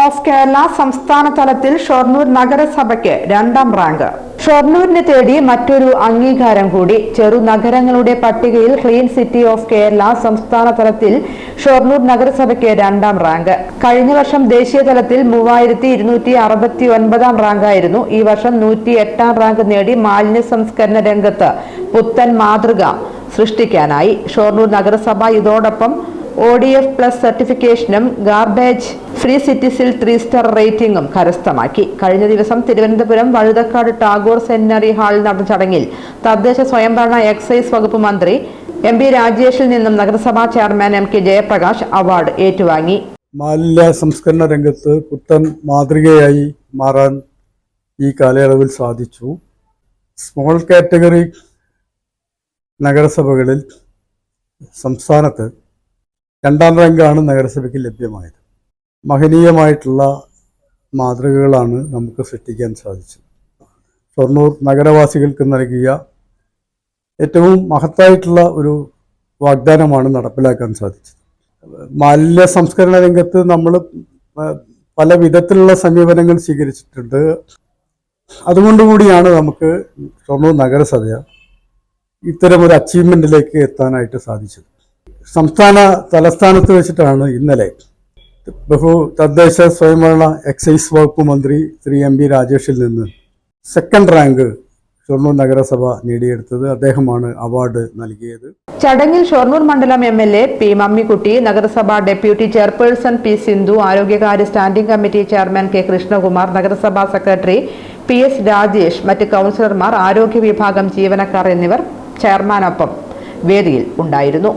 Of Kerala സംസ്ഥാന തലത്തിൽ ഷൊർണൂർ നഗരസഭയ്ക്ക് 2ാം റാങ്ക്. ഷൊർണൂരിനെ തേടി മറ്റൊരു അംഗീകാരം കൂടി. ചെറു നഗരങ്ങളുടെ പട്ടികയിൽ ക്ലീൻ സിറ്റി ഓഫ് കേരള സംസ്ഥാന തലത്തിൽ ഷൊർണൂർ നഗരസഭയ്ക്ക് 2ാം റാങ്ക്. കഴിഞ്ഞ വർഷം ദേശീയ തലത്തിൽ 3269 റാങ്കായിരുന്നു. ഈ വർഷം 108ാം റാങ്ക് നേടി മാലിന്യ സംസ്കരണ രംഗത്ത് പുത്തൻ മാതൃക സൃഷ്ടിക്കാനായി. ഷൊർണൂർ നഗരസഭ ഇതോടൊപ്പം ODF+ സർട്ടിഫിക്കേഷനും ഗാർബേജ് ഫ്രീ സിറ്റിസിൽ 3 സ്റ്റാർ റേറ്റിംഗും കരസ്ഥമാക്കി. കഴിഞ്ഞ ദിവസം തിരുവനന്തപുരം വഴുതക്കാട് ടാഗോർ സെമിനാരി ഹാളിൽ നടന്ന ചടങ്ങിൽ തദ്ദേശ സ്വയംഭരണ എക്സൈസ് വകുപ്പ് മന്ത്രി MP രാജേഷിൽ നിന്നും നഗരസഭാ ചെയർമാൻ MK ജയപ്രകാശ് അവാർഡ് ഏറ്റുവാങ്ങി. മാലിന്യ സംസ്കരണ രംഗത്ത് പുത്തൻ മാതൃകയായി മാറാൻ ഈ കാലയളവിൽ സാധിച്ചു. സ്മോൾ കാറ്റഗറി നഗരസഭകളിൽ സംസ്ഥാനത്ത് 2ാം റാങ്കാണ് നഗരസഭയ്ക്ക് ലഭ്യമായത്. മഹനീയമായിട്ടുള്ള മാതൃകകളാണ് നമുക്ക് സൃഷ്ടിക്കാൻ സാധിച്ചത്. ഷൊർണൂർ നഗരവാസികൾക്ക് നൽകിയ ഏറ്റവും മഹത്തായിട്ടുള്ള ഒരു വാഗ്ദാനമാണ് നടപ്പിലാക്കാൻ സാധിച്ചത്. മാലിന്യ സംസ്കരണ രംഗത്ത് നമ്മൾ പല വിധത്തിലുള്ള സമീപനങ്ങൾ സ്വീകരിച്ചിട്ടുണ്ട്. അതുകൊണ്ടുകൂടിയാണ് നമുക്ക് ഷൊർണൂർ നഗരസഭ ഇത്തരമൊരു അച്ചീവ്മെൻറ്റിലേക്ക് എത്താനായിട്ട് സാധിച്ചത്. സംസ്ഥാന തലസ്ഥാനത്ത് വെച്ചിട്ടാണ് ഇന്നലെ തദ്ദേശ സ്വയംഭരണ എക്സൈസ് വകുപ്പ് മന്ത്രി ശ്രീ MP രാജേഷിൽ നിന്ന് 2nd റാങ്ക് ഷൊർണൂർ നഗരസഭ നേടിയെടുത്തത്. അദ്ദേഹമാണ് അവാർഡ് നൽകിയത്. ചടങ്ങിൽ ഷൊർണൂർ മണ്ഡലം MLA P മമ്മിക്കുട്ടി, നഗരസഭ ഡെപ്യൂട്ടി ചെയർപേഴ്സൺ P സിന്ധു, ആരോഗ്യകാര്യ standing committee chairman K Krishnakumar, നഗരസഭാ സെക്രട്ടറി PS രാജേഷ്, മറ്റ് കൗൺസിലർമാർ, ആരോഗ്യ വിഭാഗം ജീവനക്കാർ എന്നിവർ ചെയർമാനൊപ്പം വേദിയിൽ ഉണ്ടായിരുന്നു.